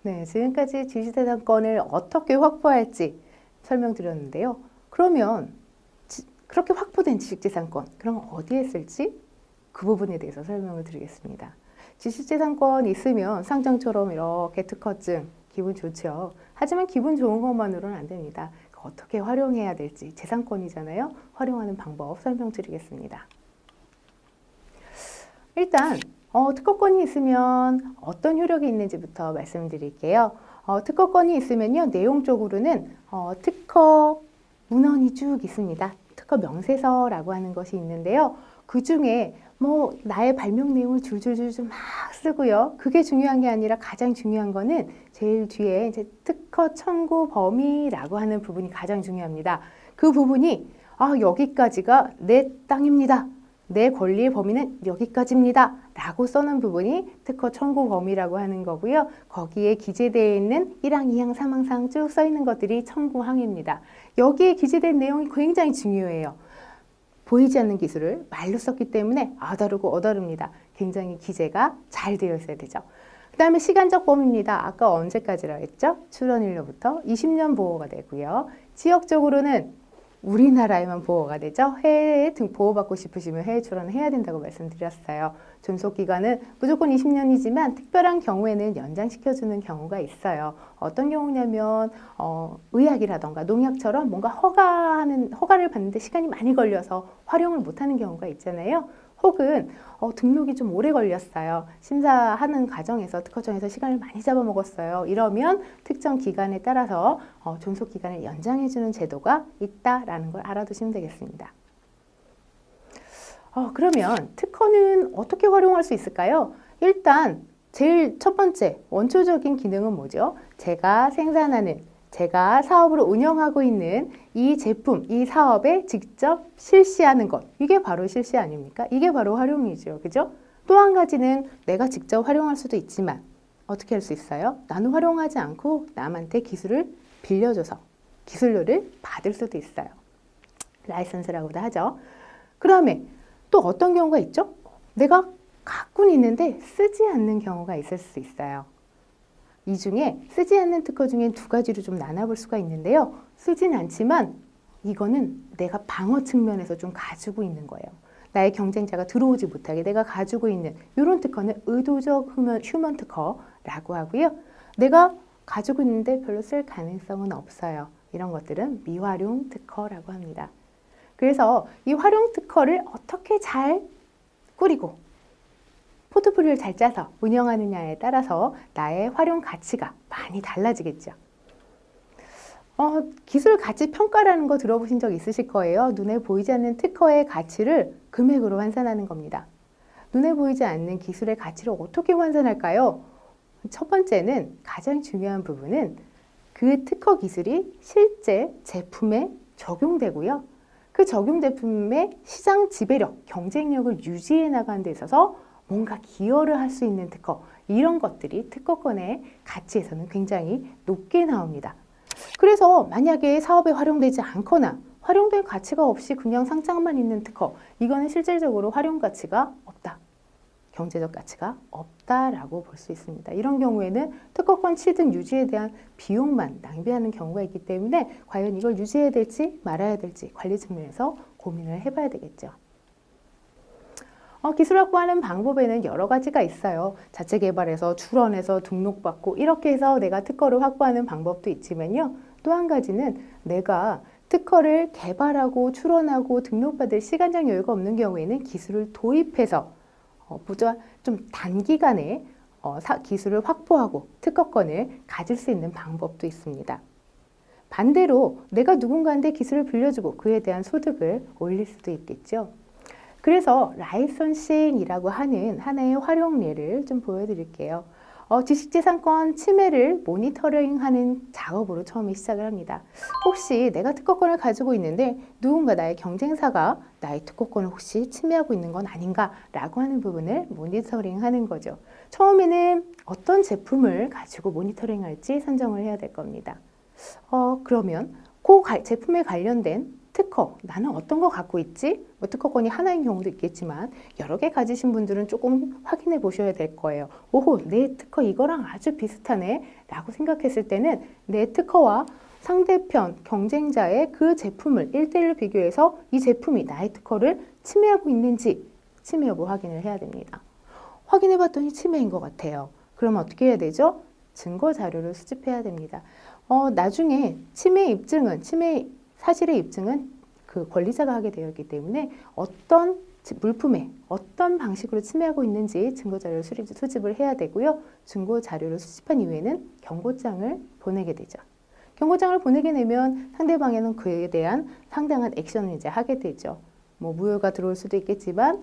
네, 지금까지 지식재산권을 어떻게 확보할지 설명드렸는데요. 그러면 그렇게 확보된 지식재산권, 그럼 어디에 쓸지? 그 부분에 대해서 설명을 드리겠습니다. 지식재산권 있으면 상장처럼 이렇게 특허증, 기분 좋죠. 하지만 기분 좋은 것만으로는 안 됩니다. 어떻게 활용해야 될지, 재산권이잖아요. 활용하는 방법 설명드리겠습니다. 일단 특허권이 있으면 어떤 효력이 있는지부터 말씀드릴게요. 특허권이 있으면요, 내용적으로는 특허 문헌이 쭉 있습니다. 특허 명세서라고 하는 것이 있는데요. 그 중에 뭐 나의 발명 내용을 줄줄줄 막 쓰고요. 그게 중요한 게 아니라 가장 중요한 거는 제일 뒤에 이제 특허 청구 범위라고 하는 부분이 가장 중요합니다. 그 부분이 여기까지가 내 땅입니다. 내 권리의 범위는 여기까지입니다. 라고 써놓은 부분이 특허 청구 범위라고 하는 거고요. 거기에 기재되어 있는 1항, 2항, 3항 쭉 써 있는 것들이 청구항입니다. 여기에 기재된 내용이 굉장히 중요해요. 보이지 않는 기술을 말로 썼기 때문에 아다르고 어다릅니다. 굉장히 기재가 잘 되어 있어야 되죠. 그 다음에 시간적 범위입니다. 아까 언제까지라고 했죠? 출원일로부터 20년 보호가 되고요. 지역적으로는 우리나라에만 보호가 되죠. 해외에 보호받고 싶으시면 해외 출원을 해야 된다고 말씀드렸어요. 존속기간은 무조건 20년이지만 특별한 경우에는 연장시켜주는 경우가 있어요. 어떤 경우냐면 의약이라던가 농약처럼 뭔가 허가를 받는데 시간이 많이 걸려서 활용을 못하는 경우가 있잖아요. 혹은 등록이 좀 오래 걸렸어요. 심사하는 과정에서 특허청에서 시간을 많이 잡아먹었어요. 이러면 특정 기간에 따라서 존속 기간을 연장해주는 제도가 있다라는 걸 알아두시면 되겠습니다. 그러면 특허는 어떻게 활용할 수 있을까요? 일단 제일 첫 번째 원초적인 기능은 뭐죠? 제가 사업을 운영하고 있는 이 제품, 이 사업에 직접 실시하는 것. 이게 바로 실시 아닙니까? 이게 바로 활용이죠. 그죠? 또 한 가지는 내가 직접 활용할 수도 있지만 어떻게 할 수 있어요? 나는 활용하지 않고 남한테 기술을 빌려줘서 기술료를 받을 수도 있어요. 라이선스라고도 하죠. 그 다음에 또 어떤 경우가 있죠? 내가 갖고는 있는데 쓰지 않는 경우가 있을 수 있어요. 이 중에 쓰지 않는 특허 중에 두 가지로 좀 나눠볼 수가 있는데요. 쓰진 않지만 이거는 내가 방어 측면에서 좀 가지고 있는 거예요. 나의 경쟁자가 들어오지 못하게 내가 가지고 있는 이런 특허는 의도적 휴먼 특허라고 하고요. 내가 가지고 있는데 별로 쓸 가능성은 없어요. 이런 것들은 미활용 특허라고 합니다. 그래서 이 활용 특허를 어떻게 잘 꾸리고 포트폴리오를 잘 짜서 운영하느냐에 따라서 나의 활용 가치가 많이 달라지겠죠. 기술 가치 평가라는 거 들어보신 적 있으실 거예요. 눈에 보이지 않는 특허의 가치를 금액으로 환산하는 겁니다. 눈에 보이지 않는 기술의 가치를 어떻게 환산할까요? 첫 번째는 가장 중요한 부분은 그 특허 기술이 실제 제품에 적용되고요. 그 적용 제품의 시장 지배력, 경쟁력을 유지해 나가는 데 있어서 뭔가 기여를 할 수 있는 특허, 이런 것들이 특허권의 가치에서는 굉장히 높게 나옵니다. 그래서 만약에 사업에 활용되지 않거나 활용될 가치가 없이 그냥 상장만 있는 특허, 이거는 실질적으로 활용 가치가 없다. 경제적 가치가 없다라고 볼 수 있습니다. 이런 경우에는 특허권 취득 유지에 대한 비용만 낭비하는 경우가 있기 때문에 과연 이걸 유지해야 될지 말아야 될지 관리 측면에서 고민을 해봐야 되겠죠. 기술 확보하는 방법에는 여러 가지가 있어요. 자체 개발해서 출원해서 등록받고 이렇게 해서 내가 특허를 확보하는 방법도 있지만요. 또 한 가지는 내가 특허를 개발하고 출원하고 등록받을 시간적 여유가 없는 경우에는 기술을 도입해서 좀 단기간에 기술을 확보하고 특허권을 가질 수 있는 방법도 있습니다. 반대로 내가 누군가한테 기술을 빌려주고 그에 대한 소득을 올릴 수도 있겠죠. 그래서 라이선싱이라고 하는 하나의 활용 예를 좀 보여드릴게요. 지식재산권 침해를 모니터링하는 작업으로 처음에 시작을 합니다. 혹시 내가 특허권을 가지고 있는데 누군가 나의 경쟁사가 나의 특허권을 혹시 침해하고 있는 건 아닌가 라고 하는 부분을 모니터링하는 거죠. 처음에는 어떤 제품을 가지고 모니터링할지 선정을 해야 될 겁니다. 그러면 그 제품에 관련된 특허, 나는 어떤 거 갖고 있지? 뭐 특허권이 하나인 경우도 있겠지만 여러 개 가지신 분들은 조금 확인해 보셔야 될 거예요. 오호, 내 특허 이거랑 아주 비슷하네 라고 생각했을 때는 내 특허와 상대편 경쟁자의 그 제품을 1대1로 비교해서 이 제품이 나의 특허를 침해하고 있는지 침해 여부 확인을 해야 됩니다. 확인해 봤더니 침해인 것 같아요. 그럼 어떻게 해야 되죠? 증거 자료를 수집해야 됩니다. 나중에 침해 사실의 입증은 그 권리자가 하게 되어 있기 때문에 어떤 물품에 어떤 방식으로 침해하고 있는지 증거 자료를 수집을 해야 되고요. 증거 자료를 수집한 이후에는 경고장을 보내게 되죠. 경고장을 보내게 되면 상대방에는 그에 대한 상당한 액션을 이제 하게 되죠. 뭐 무효가 들어올 수도 있겠지만,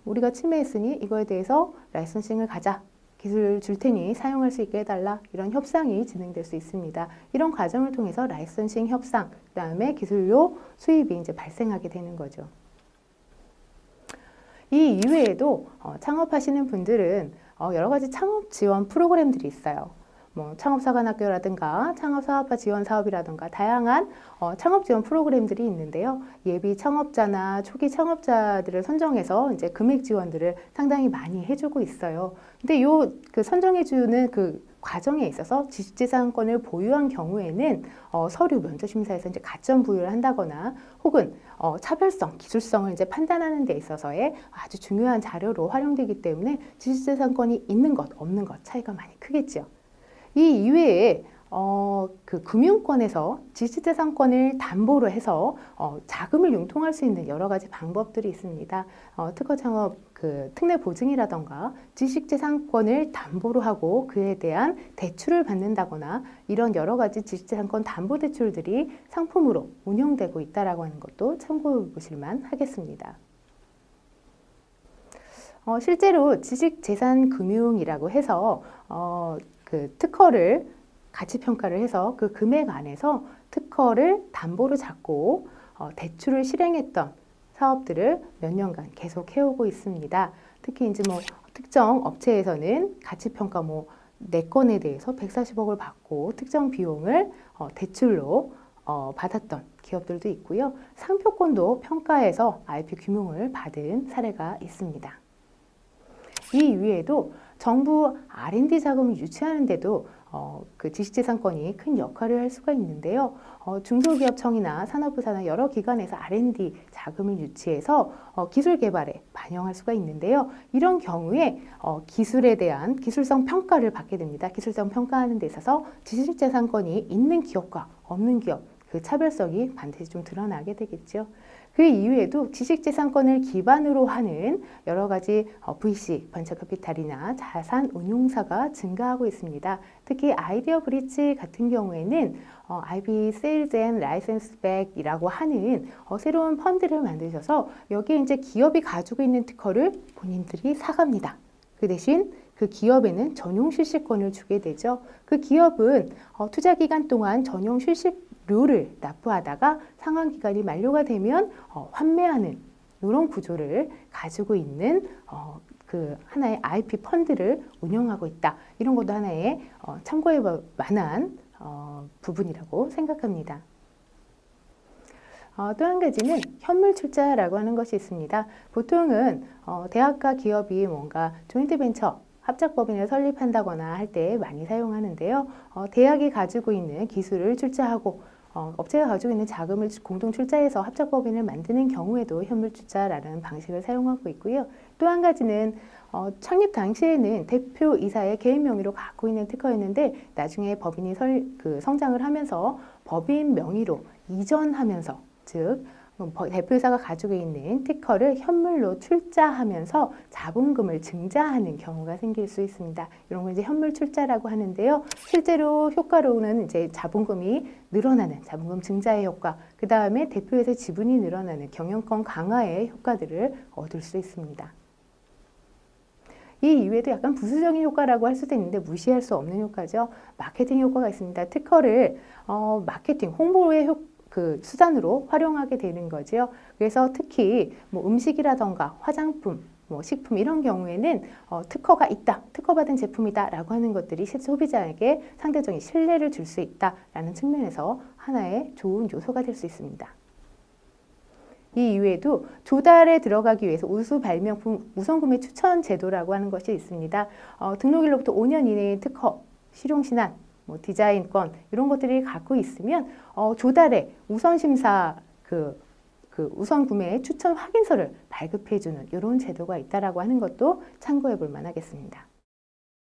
우리가 침해했으니 이거에 대해서 라이선싱을 가자. 기술을 줄 테니 사용할 수 있게 해달라. 이런 협상이 진행될 수 있습니다. 이런 과정을 통해서 라이선싱 협상, 그 다음에 기술료 수입이 이제 발생하게 되는 거죠. 이 이외에도 창업하시는 분들은 여러 가지 창업 지원 프로그램들이 있어요. 뭐 창업사관학교라든가 창업사업화 지원 사업이라든가 다양한 창업 지원 프로그램들이 있는데요. 예비 창업자나 초기 창업자들을 선정해서 이제 금액 지원들을 상당히 많이 해주고 있어요. 근데 그 선정해주는 그 과정에 있어서 지식재산권을 보유한 경우에는 서류 면접심사에서 이제 가점 부여를 한다거나 혹은 차별성, 기술성을 이제 판단하는 데 있어서의 아주 중요한 자료로 활용되기 때문에 지식재산권이 있는 것, 없는 것 차이가 많이 크겠죠. 이 이외에 그 금융권에서 지식재산권을 담보로 해서 자금을 융통할 수 있는 여러 가지 방법들이 있습니다. 특허 창업 그 특례 보증이라던가 지식재산권을 담보로 하고 그에 대한 대출을 받는다거나 이런 여러 가지 지식재산권 담보 대출들이 상품으로 운영되고 있다라고 하는 것도 참고해 보실만 하겠습니다. 실제로 지식재산금융이라고 해서 그 특허를 가치평가를 해서 그 금액 안에서 특허를 담보로 잡고 대출을 실행했던 사업들을 몇 년간 계속 해오고 있습니다. 특히 이제 뭐 특정 업체에서는 가치평가 뭐 4건에 대해서 140억을 받고 특정 비용을 대출로 받았던 기업들도 있고요. 상표권도 평가해서 IP 규명을 받은 사례가 있습니다. 이 이외에도 정부 R&D 자금을 유치하는데도 그 지식재산권이 큰 역할을 할 수가 있는데요. 중소기업청이나 산업부 산하 여러 기관에서 R&D 자금을 유치해서 기술 개발에 반영할 수가 있는데요. 이런 경우에 기술에 대한 기술성 평가를 받게 됩니다. 기술성 평가하는 데 있어서 지식재산권이 있는 기업과 없는 기업, 그 차별성이 반드시 좀 드러나게 되겠죠. 그 이외에도 지식재산권을 기반으로 하는 여러 가지 VC, 번처캐피탈이나 자산운용사가 증가하고 있습니다. 특히 아이디어 브릿지 같은 경우에는 IP Sales and License Back이라고 하는 새로운 펀드를 만드셔서 여기에 이제 기업이 가지고 있는 특허를 본인들이 사갑니다. 그 대신 그 기업에는 전용 실시권을 주게 되죠. 그 기업은 투자 기간 동안 전용 실시료를 납부하다가 상환기간이 만료가 되면 환매하는 이런 구조를 가지고 있는 그 하나의 IP 펀드를 운영하고 있다. 이런 것도 하나의 참고해 볼 만한 부분이라고 생각합니다. 또 한 가지는 현물 출자라고 하는 것이 있습니다. 보통은 대학과 기업이 뭔가 조인트 벤처 합작법인을 설립한다거나 할 때 많이 사용하는데요. 대학이 가지고 있는 기술을 출자하고 업체가 가지고 있는 자금을 공동 출자해서 합작법인을 만드는 경우에도 현물 출자라는 방식을 사용하고 있고요. 또 한 가지는 창립 당시에는 대표이사의 개인 명의로 갖고 있는 특허였는데 나중에 법인이 성장을 하면서 법인 명의로 이전하면서 즉 대표이사가 가지고 있는 특허를 현물로 출자하면서 자본금을 증자하는 경우가 생길 수 있습니다. 이런 걸 이제 현물 출자라고 하는데요. 실제로 효과로는 이제 자본금이 늘어나는 자본금 증자의 효과, 그 다음에 대표이사의 지분이 늘어나는 경영권 강화의 효과들을 얻을 수 있습니다. 이 이외에도 약간 부수적인 효과라고 할 수도 있는데 무시할 수 없는 효과죠. 마케팅 효과가 있습니다. 특허를 마케팅, 홍보의 그 수단으로 활용하게 되는 거죠. 그래서 특히 뭐 음식이라던가 화장품, 뭐 식품 이런 경우에는 특허가 있다, 특허받은 제품이다라고 하는 것들이 소비자에게 상대적인 신뢰를 줄 수 있다라는 측면에서 하나의 좋은 요소가 될 수 있습니다. 이 이외에도 조달에 들어가기 위해서 우수 발명품 우선 구매 추천 제도라고 하는 것이 있습니다. 등록일로부터 5년 이내의 특허, 실용신안, 뭐 디자인권 이런 것들이 갖고 있으면 조달에 우선 심사 그 우선 구매 추천 확인서를 발급해주는 이런 제도가 있다라고 하는 것도 참고해 볼 만하겠습니다.